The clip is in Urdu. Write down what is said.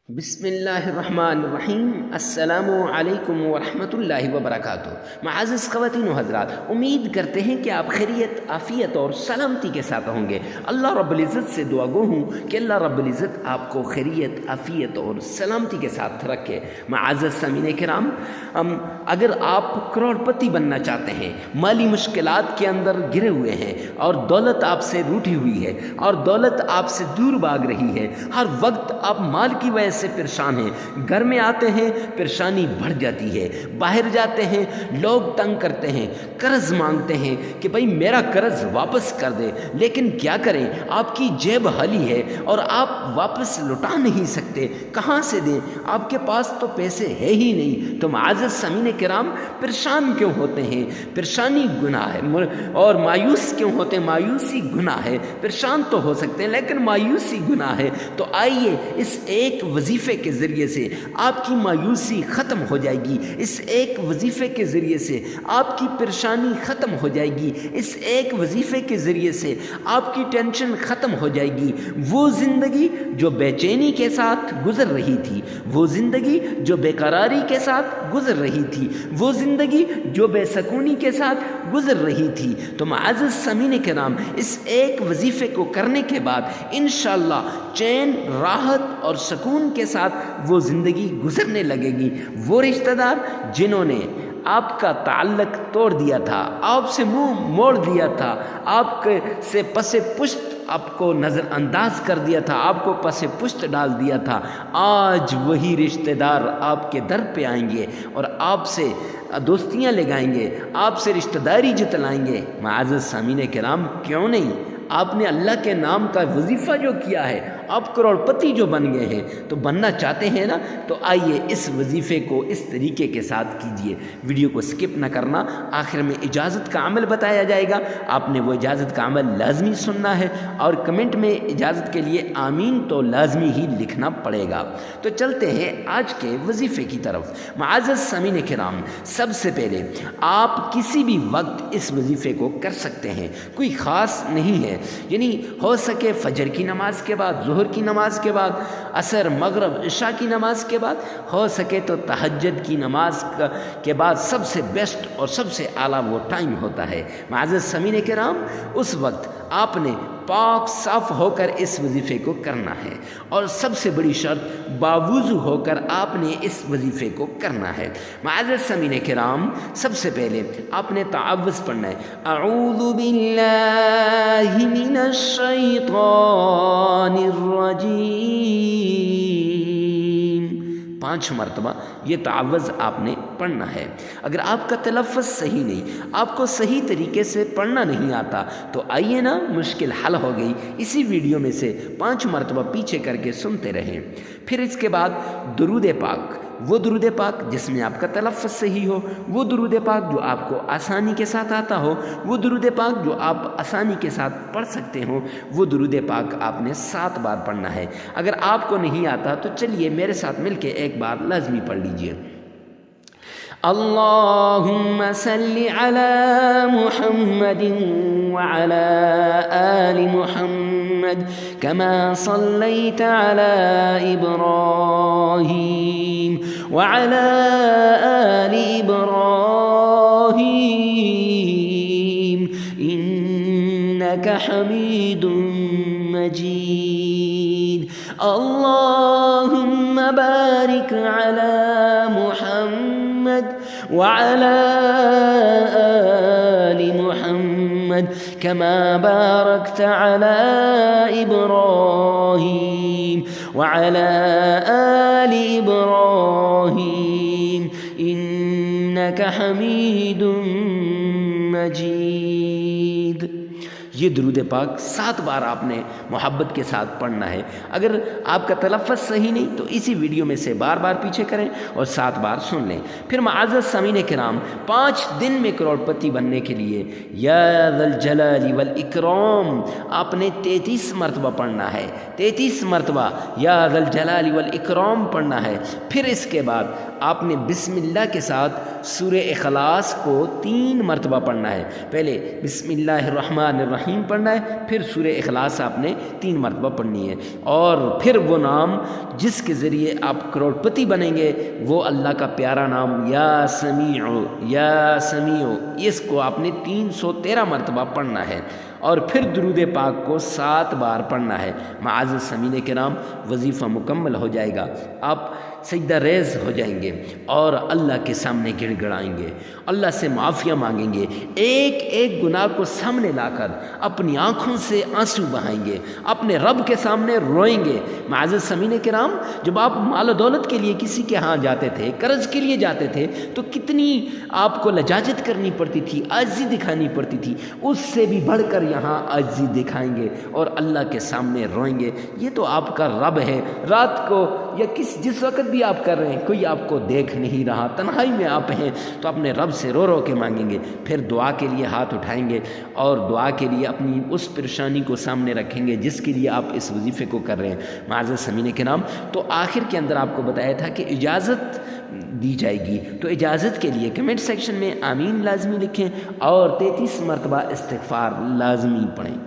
بسم اللہ الرحمن الرحیم۔ السلام علیکم ورحمۃ اللہ وبرکاتہ۔ معزز خواتین و حضرات، امید کرتے ہیں کہ آپ خیریت، عافیت اور سلامتی کے ساتھ ہوں گے۔ اللہ رب العزت سے دعا گو ہوں کہ اللہ رب العزت آپ کو خیریت، عافیت اور سلامتی کے ساتھ رکھے۔ معزز سامعین کرام، اگر آپ کروڑ پتی بننا چاہتے ہیں، مالی مشکلات کے اندر گرے ہوئے ہیں اور دولت آپ سے روٹھی ہوئی ہے اور دولت آپ سے دور بھاگ رہی ہے، ہر وقت آپ مال کی وجہ سے پریشان ہیں، گھر میں آتے ہیں پریشانی بڑھ جاتی ہے، باہر جاتے ہیں لوگ تنگ کرتے ہیں، قرض مانگتے ہیں کہ بھائی میرا قرض واپس کر دے، لیکن کیا کریں، آپ کی جیب خالی ہے اور آپ واپس لوٹا نہیں سکتے، کہاں سے دیں، آپ کے پاس تو پیسے ہے ہی نہیں۔ تو معزز سامعین کرام، پریشان کیوں ہوتے ہیں؟ پریشانی گناہ ہے، اور مایوس کیوں ہوتے ہیں؟ مایوسی گناہ ہے۔ پریشان تو ہو سکتے ہیں لیکن مایوسی گناہ ہے۔ تو آئیے اس ایک وظیفے کے ذریعے سے آپ کی مایوسی ختم ہو جائے گی، اس ایک وظیفے کے ذریعے سے آپ کی پریشانی ختم ہو جائے گی، اس ایک وظیفے کے ذریعے سے آپ کی ٹینشن ختم ہو جائے گی۔ وہ زندگی جو بے چینی کے ساتھ گزر رہی تھی، وہ زندگی جو بے قراری کے ساتھ گزر رہی تھی، وہ زندگی جو بے سکونی کے ساتھ گزر رہی تھی، تو معزز سامعین کرام، اس ایک وظیفے کو کرنے کے بعد انشاءاللہ چین، راحت اور سکون کے ساتھ وہ زندگی گزرنے لگے گی۔ وہ رشتہ دار جنہوں نے آپ کا تعلق توڑ دیا تھا، آپ سے منہ موڑ دیا تھا، آپ سے پس پشت آپ کو نظر انداز کر دیا تھا، آپ کو پس پشت ڈال دیا تھا، آج وہی رشتہ دار آپ کے در پہ آئیں گے اور آپ سے دوستیاں لگائیں گے، آپ سے رشتہ داری جتلائیں گے۔ معزز سامعین کرام، کیوں نہیں؟ آپ نے اللہ کے نام کا وظیفہ جو کیا ہے، آپ کروڑ پتی جو بن گئے ہیں، تو بننا چاہتے ہیں نا، تو آئیے اس وظیفے کو اس طریقے کے ساتھ کیجئے۔ ویڈیو کو سکپ نہ کرنا، آخر میں اجازت کا عمل بتایا جائے گا، آپ نے وہ اجازت کا عمل لازمی سننا ہے اور کمنٹ میں اجازت کے لیے آمین تو لازمی ہی لکھنا پڑے گا۔ تو چلتے ہیں آج کے وظیفے کی طرف۔ معزز سامعین کرام، سب سے پہلے آپ کسی بھی وقت اس وظیفے کو کر سکتے ہیں، کوئی خاص نہیں ہے، یعنی ہو سکے فجر کی نماز کے بعد، ظہر کی نماز کے بعد، عصر، مغرب، عشاء کی نماز کے بعد، ہو سکے تو تہجد کی نماز کے بعد سب سے بیسٹ اور سب سے اعلیٰ وہ ٹائم ہوتا ہے۔ معزز سامعین کرام، اس وقت آپ نے پاک صاف ہو کر اس وظیفے کو کرنا ہے، اور سب سے بڑی شرط باوضو ہو کر آپ نے اس وظیفے کو کرنا ہے۔ معزز سامعین کرام، سب سے پہلے آپ نے تعوذ پڑھنا ہے، اعوذ باللہ من الشیطان الرجیم، 5 مرتبہ یہ تعوذ آپ نے پڑھنا ہے۔ اگر آپ کا تلفظ صحیح نہیں، آپ کو صحیح طریقے سے پڑھنا نہیں آتا، تو آئیے نا، مشکل حل ہو گئی، اسی ویڈیو میں سے 5 مرتبہ پیچھے کر کے سنتے رہیں۔ پھر اس کے بعد درود پاک، وہ درود پاک جس میں آپ کا تلفظ صحیح ہو، وہ درود پاک جو آپ کو آسانی کے ساتھ آتا ہو، وہ درود پاک جو آپ آسانی کے ساتھ پڑھ سکتے ہو، وہ درود پاک آپ نے 7 بار پڑھنا ہے۔ اگر آپ کو نہیں آتا تو چلیے میرے ساتھ مل کے ایک بار لازمی پڑھ لیجئے۔ اللہم صلی علی محمد وعلی آل محمد کما صلیت علی ابراہیم وعلی آل ابراہیم انک حمید مجید۔ اللہم بارک علی محمد وعلى آل محمد كما باركت على إبراهيم وعلى آل إبراهيم إنك حميد مجيد۔ یہ درود پاک 7 بار آپ نے محبت کے ساتھ پڑھنا ہے۔ اگر آپ کا تلفظ صحیح نہیں تو اسی ویڈیو میں سے بار بار پیچھے کریں اور 7 بار سن لیں۔ پھر معزز سامعین کرام، 5 دن میں کروڑ پتی بننے کے لیے یا ذا الجلال والاکرام آپ نے 33 مرتبہ پڑھنا ہے، 33 مرتبہ یا ذا الجلال والاکرام پڑھنا ہے۔ پھر اس کے بعد آپ نے بسم اللہ کے ساتھ سورہ اخلاص کو 3 مرتبہ پڑھنا ہے۔ پہلے بسم اللہ الرحمن الرحیم الرحیم پڑھنا ہے، پھر سورہ اخلاص آپ نے 3 مرتبہ پڑھنی ہے، اور پھر وہ نام جس کے ذریعے آپ کروڑپتی بنیں گے وہ اللہ کا پیارا نام یا سمیع، یا سمیع، اس کو آپ نے 313 مرتبہ پڑھنا ہے، اور پھر درود پاک کو 7 بار پڑھنا ہے۔ معزز سامعین کرام، وظیفہ مکمل ہو جائے گا، آپ سجدہ ریز ہو جائیں گے اور اللہ کے سامنے گڑ گڑائیں گے، اللہ سے معافیہ مانگیں گے، ایک ایک گناہ کو سامنے لا کر اپنی آنکھوں سے آنسو بہائیں گے، اپنے رب کے سامنے روئیں گے۔ معزز سامعین کرام، جب آپ مال و دولت کے لیے کسی کے ہاں جاتے تھے، قرض کے لیے جاتے تھے، تو کتنی آپ کو لجاجت کرنی پڑتی تھی، عاجزی دکھانی پڑتی تھی، اس سے بھی بڑھ کر یہاں عاجزی دکھائیں گے اور اللہ کے سامنے روئیں گے۔ یہ تو آپ کا رب ہے، رات کو یا جس وقت بھی آپ کر رہے ہیں، کوئی آپ کو دیکھ نہیں رہا، تنہائی میں آپ ہیں، تو اپنے رب سے رو رو کے مانگیں گے، پھر دعا کے لیے ہاتھ اٹھائیں گے اور دعا کے لیے اپنی اس پریشانی کو سامنے رکھیں گے جس کے لیے آپ اس وظیفے کو کر رہے ہیں۔ معزز سامعین کرام، تو آخر کے اندر آپ کو بتایا تھا کہ اجازت دی جائے گی، تو اجازت کے لیے کمنٹ سیکشن میں آمین لازمی لکھیں اور 33 مرتبہ استغفار لازمی پڑھیں۔